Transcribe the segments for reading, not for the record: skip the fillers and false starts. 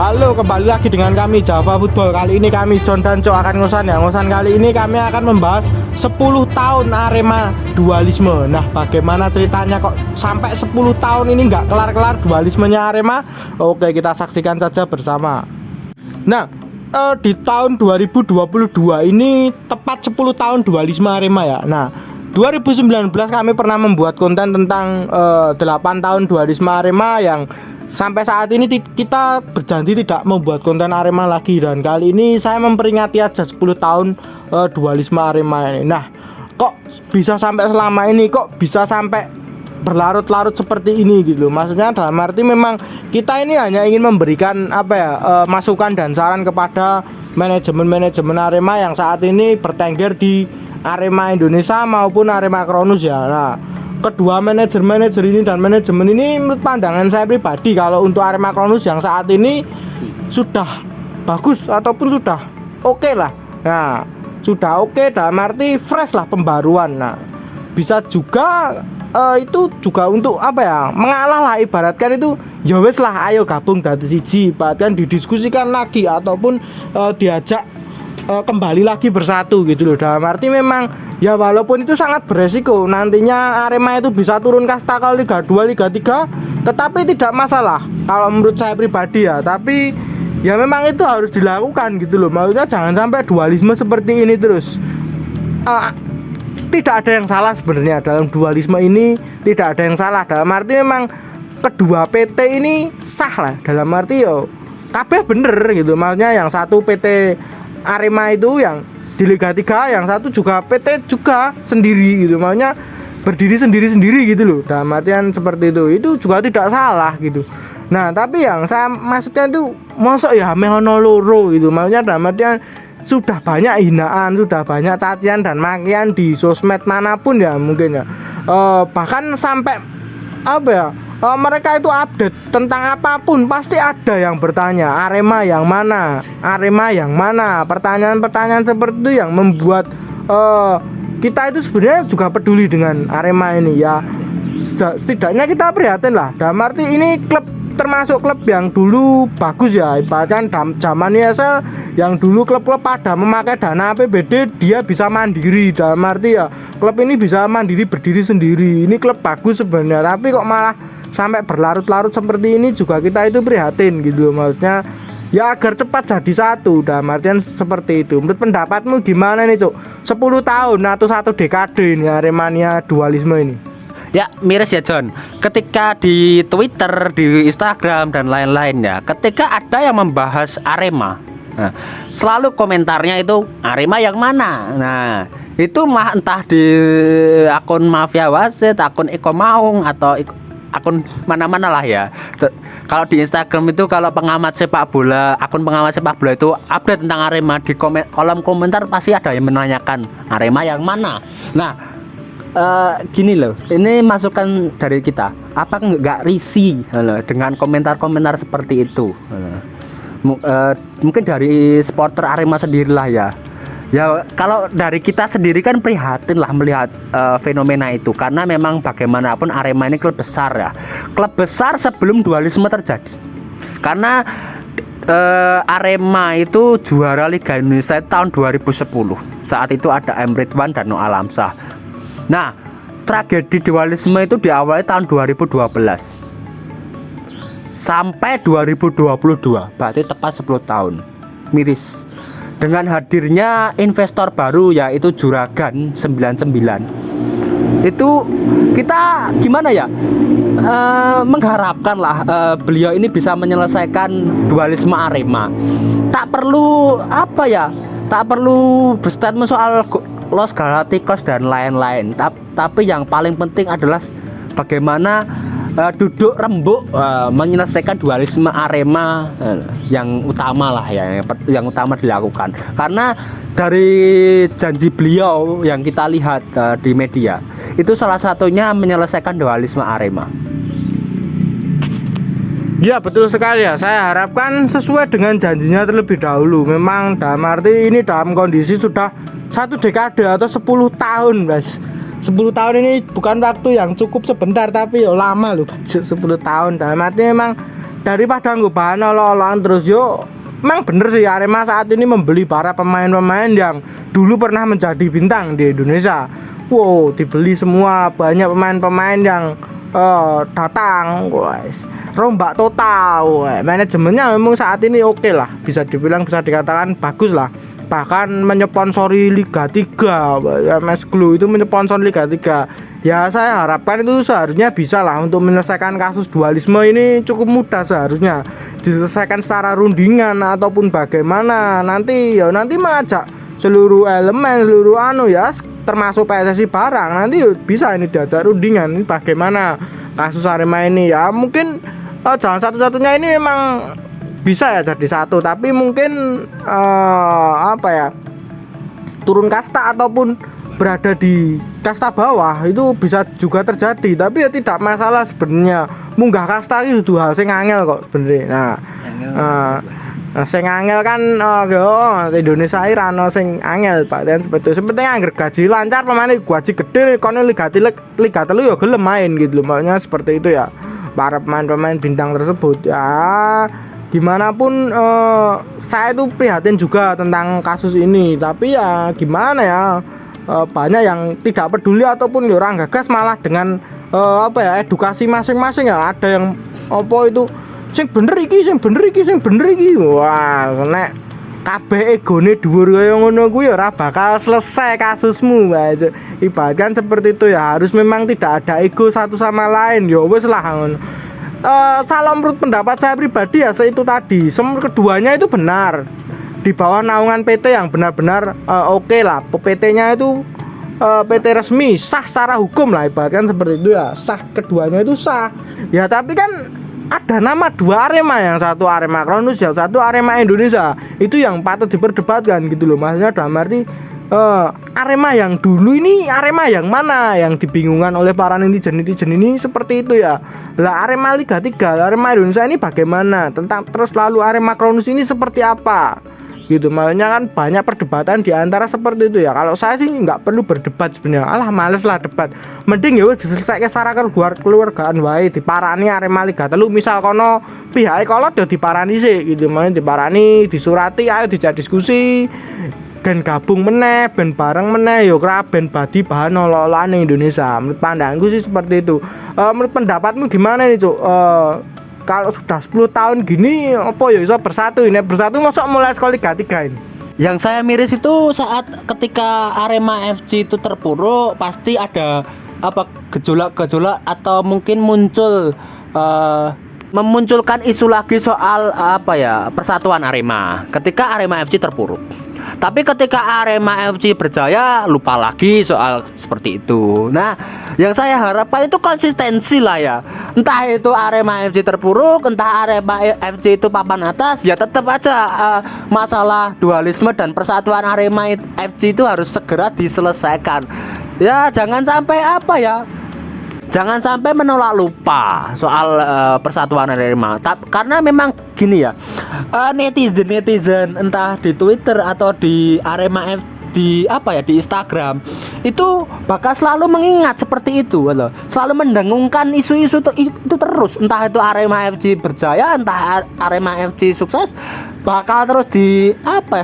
Halo, kembali lagi dengan kami Java Football. Kali ini kami John dan Cok akan ngosan ya. Ngosan kali ini kami akan membahas 10 tahun Arema dualisme. Nah, bagaimana ceritanya kok sampai 10 tahun ini nggak kelar-kelar dualismenya Arema? Oke, kita saksikan saja bersama. Nah, di tahun 2022 ini tepat 10 tahun dualisme Arema ya. Nah, 2019 kami pernah membuat konten tentang 8 tahun dualisme Arema yang sampai saat ini kita berjanji tidak membuat konten Arema lagi, dan kali ini saya memperingati aja 10 tahun dualisme Arema ini. Nah, kok bisa sampai selama ini, kok bisa sampai berlarut-larut seperti ini gitu. Maksudnya dalam arti memang kita ini hanya ingin memberikan masukan dan saran kepada manajemen Arema yang saat ini bertengger di Arema Indonesia maupun Arema Kronus ya. Nah, kedua manajer ini dan manajemen ini menurut pandangan saya pribadi, kalau untuk Arema Kronus yang saat ini sudah bagus ataupun sudah oke lah. Nah, sudah oke dalam arti fresh lah, pembaruan. Nah, bisa juga itu juga untuk mengalah lah, ibaratkan itu ya wes lah, ayo gabung dari siji, bahkan didiskusikan lagi ataupun diajak kembali lagi bersatu gitu loh. Dalam arti memang ya walaupun itu sangat beresiko, nantinya Arema itu bisa turun kasta kalau Liga 2, Liga 3, tetapi tidak masalah kalau menurut saya pribadi ya. Tapi ya memang itu harus dilakukan gitu loh. Maksudnya jangan sampai dualisme seperti ini terus. Tidak ada yang salah sebenarnya dalam dualisme ini, tidak ada yang salah. Dalam arti memang kedua PT ini sah lah, dalam arti yo kabeh bener gitu. Maksudnya yang satu PT Arema itu yang di Liga 3, yang satu juga PT juga sendiri gitu, makanya berdiri sendiri gitu loh. Dalam artian seperti itu juga tidak salah gitu. Nah, tapi yang saya maksudnya itu mosok ya mehono loro gitu. Maksudnya dalam artian sudah banyak hinaan, sudah banyak cacian dan makian di sosmed manapun ya mungkin ya. Bahkan sampai mereka itu update tentang apapun pasti ada yang bertanya Arema yang mana, Arema yang mana. Pertanyaan-pertanyaan seperti itu yang membuat kita itu sebenarnya juga peduli dengan Arema ini ya. Setidaknya kita prihatin lah. Dalam arti ini klub termasuk klub yang dulu bagus ya, bahkan zaman ESL yang dulu klub-klub pada memakai dana APBD, dia bisa mandiri. Dalam arti ya klub ini bisa mandiri, berdiri sendiri. Ini klub bagus sebenarnya, tapi kok malah sampai berlarut-larut seperti ini juga kita itu prihatin gitu. Maksudnya ya agar cepat jadi satu, dalam artian seperti itu. Menurut pendapatmu gimana nih Cuk? 10 tahun atau satu dekade ini Aremania dualisme ini? Ya miris ya John, ketika di Twitter, di Instagram dan lain-lain ya, ketika ada yang membahas Arema, nah, selalu komentarnya itu Arema yang mana. Nah, itu mah entah di akun Mafia Wasit, akun Eko Maung, atau akun mana-mana lah ya. Kalau di Instagram itu, kalau pengamat sepak bola, akun pengamat sepak bola itu update tentang Arema, di kolom komentar pasti ada yang menanyakan Arema yang mana. Nah, gini loh, ini masukan dari kita. Apa nggak risih dengan komentar-komentar seperti itu? Mungkin dari supporter Arema sendirilah ya. Ya kalau dari kita sendiri kan prihatin lah melihat fenomena itu, karena memang bagaimanapun Arema ini klub besar ya, klub besar sebelum dualisme terjadi. Karena Arema itu juara Liga Indonesia tahun 2010. Saat itu ada M. Ridwan dan Noah Alamsyah. Nah, tragedi dualisme itu diawali tahun 2012 sampai 2022, berarti tepat 10 tahun. Miris. Dengan hadirnya investor baru yaitu Juragan 99. Itu kita gimana ya? Mengharapkan lah beliau ini bisa menyelesaikan dualisme Arema. Tak perlu tak perlu berstatement soal Los Galacticos dan lain-lain. Tapi yang paling penting adalah bagaimana duduk rembuk menyelesaikan dualisme Arema yang utama lah ya, yang utama dilakukan. Karena dari janji beliau yang kita lihat di media, itu salah satunya menyelesaikan dualisme Arema. Ya betul sekali ya, saya harapkan sesuai dengan janjinya terlebih dahulu. Memang dalam arti ini dalam kondisi sudah satu dekade atau 10 tahun guys. 10 tahun ini bukan waktu yang cukup sebentar, tapi ya lama loh, 10 tahun. Dalam arti memang daripada nggak bahan olok-olokan terus yo. Memang bener sih Arema saat ini membeli para pemain-pemain yang dulu pernah menjadi bintang di Indonesia. Wow, dibeli semua, banyak pemain-pemain yang datang, guys. Rombak total. Manajemennya memang saat ini oke lah, bisa dibilang, bisa dikatakan bagus lah. Bahkan menyponsori Liga 3, MS Glue itu menyponsori Liga 3. Ya saya harapkan itu seharusnya bisa lah untuk menyelesaikan kasus dualisme ini, cukup mudah seharusnya diselesaikan secara rundingan ataupun bagaimana nanti mengajak seluruh elemen, seluruh ya termasuk PSSI barang nanti bisa ini diajak rundingan ini bagaimana kasus Arema ini ya. Mungkin jalan satu-satunya ini memang bisa ya jadi satu, tapi mungkin turun kasta ataupun berada di kasta bawah itu bisa juga terjadi, tapi ya tidak masalah sebenarnya. Munggah kasta itu hal sing angel kok sebenarnya. Sing angel kan Indonesia iki ra ono sing angel Pak, dan seperti seperti angger gaji lancar, pemain gaji gede kono Liga 3 ya gelem main gitu loh, makanya seperti itu ya para pemain-pemain bintang tersebut ya. Gimana pun saya itu prihatin juga tentang kasus ini, tapi ya gimana ya, banyak yang tidak peduli ataupun orang gagas malah dengan edukasi masing-masing ya. Ada yang itu sing bener iki, sing bener iki, sing bener iki. Wah, nek kabeh egone dhuwur kaya ngono kuwi ora bakal selesai kasusmu, Mas. Ibaratkan seperti itu ya, harus memang tidak ada ego satu sama lain. Ya wis lah ngono. Salah menurut pendapat saya pribadi ya itu tadi, semua keduanya itu benar di bawah naungan PT yang benar-benar oke lah. PT-nya itu PT resmi, sah secara hukum lah, ibaratkan seperti itu ya, sah, keduanya itu sah ya. Tapi kan ada nama dua Arema, yang satu Arema Kronus, yang satu Arema Indonesia, itu yang patut diperdebatkan gitu loh. Maksudnya dalam arti Arema yang dulu ini Arema yang mana, yang dibingungkan oleh para netizen ini seperti itu ya. Lah Arema Liga 3, Arema Indonesia ini bagaimana, tentang terus lalu Arema Kronus ini seperti apa gitu. Makanya kan banyak perdebatan di antara seperti itu ya. Kalau saya sih nggak perlu berdebat sebenarnya, alah males lah debat, mending ya wis diselesaikan secara keluargaan wae. Diparani Arema Liga 3 misal kono pihak kolot ya diparani sih gitu, makanya diparani, disurati, ayo dijak diskusi dan gabung meneh, ben bareng meneh yo kra ben badi bahan olok-olokan Indonesia. Menurut pandangku sih seperti itu. Menurut pendapatmu gimana nih, Cuk? Kalau sudah 10 tahun gini apa ya bisa bersatu ini? Bersatu masuk mulai sekolah Liga 3 ini. Yang saya miris itu saat ketika Arema FC itu terpuruk, pasti ada gejolak-gejolak atau mungkin memunculkan isu lagi soal persatuan Arema ketika Arema FC terpuruk. Tapi ketika Arema FC berjaya, lupa lagi soal seperti itu. Nah, yang saya harapkan itu konsistensi lah ya. Entah itu Arema FC terpuruk, entah Arema FC itu papan atas, ya tetap aja masalah dualisme dan persatuan Arema FC itu harus segera diselesaikan. Ya, jangan sampai jangan sampai menolak lupa soal persatuan Arema. Karena memang gini ya, netizen entah di Twitter atau di Arema di Instagram itu bakal selalu mengingat seperti itu loh. Selalu mendengungkan isu-isu itu terus. Entah itu Arema FC berjaya, entah Arema FC sukses, bakal terus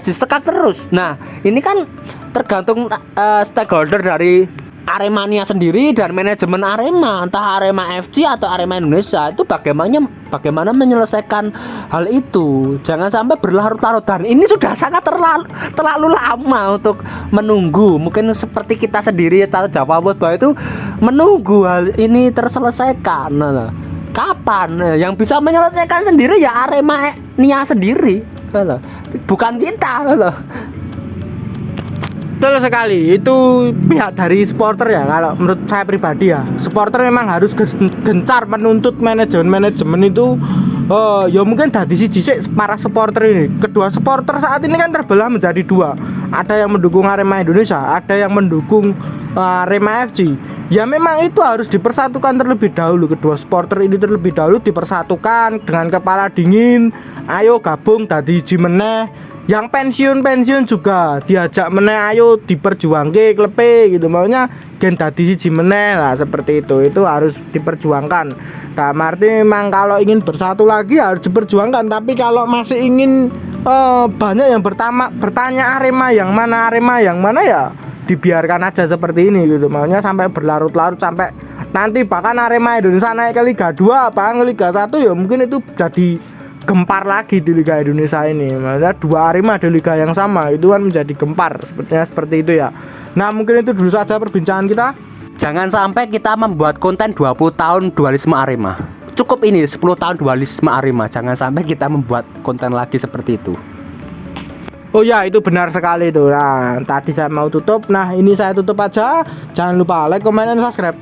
disekak terus. Nah, ini kan tergantung stakeholder dari Aremania sendiri dan manajemen Arema, entah Arema FC atau Arema Indonesia, itu bagaimana menyelesaikan hal itu. Jangan sampai berlarut-larut, dan ini sudah sangat terlalu lama untuk menunggu. Mungkin seperti kita sendiri atau Jawa Football itu menunggu hal ini terselesaikan. Nah, kapan yang bisa menyelesaikan sendiri ya Aremania sendiri, bukan kita loh. Betul sekali, itu pihak dari supporter ya. Kalau menurut saya pribadi ya, supporter memang harus gencar menuntut manajemen itu. Ya mungkin dari sisi para supporter ini, kedua supporter saat ini kan terbelah menjadi dua. Ada yang mendukung Arema Indonesia, ada yang mendukung Arema FC. Ya memang itu harus dipersatukan terlebih dahulu. Kedua supporter ini terlebih dahulu dipersatukan dengan kepala dingin. Ayo gabung tadi jimeneh. yang pensiun juga diajak meneh, ayo diperjuangke klepe gitu, maunya gen dadi siji meneh lah, seperti itu harus diperjuangkan. Nah, arti memang kalau ingin bersatu lagi harus diperjuangkan, tapi kalau masih ingin banyak yang bertanya Arema yang mana ya dibiarkan aja seperti ini gitu, maunya sampai berlarut-larut sampai nanti bahkan Arema Indonesia naik ke Liga 2 bahkan ke Liga 1 ya mungkin itu jadi gempar lagi di Liga Indonesia ini. Maksudnya dua Arema di liga yang sama itu kan menjadi gempar, sepertinya seperti itu ya. Nah, mungkin itu dulu saja perbincangan kita. Jangan sampai kita membuat konten 20 tahun dualisme Arema. Cukup ini 10 tahun dualisme Arema. Jangan sampai kita membuat konten lagi seperti itu. Oh ya, itu benar sekali itu. Nah, tadi saya mau tutup. Nah, ini saya tutup aja. Jangan lupa like, comment, dan subscribe.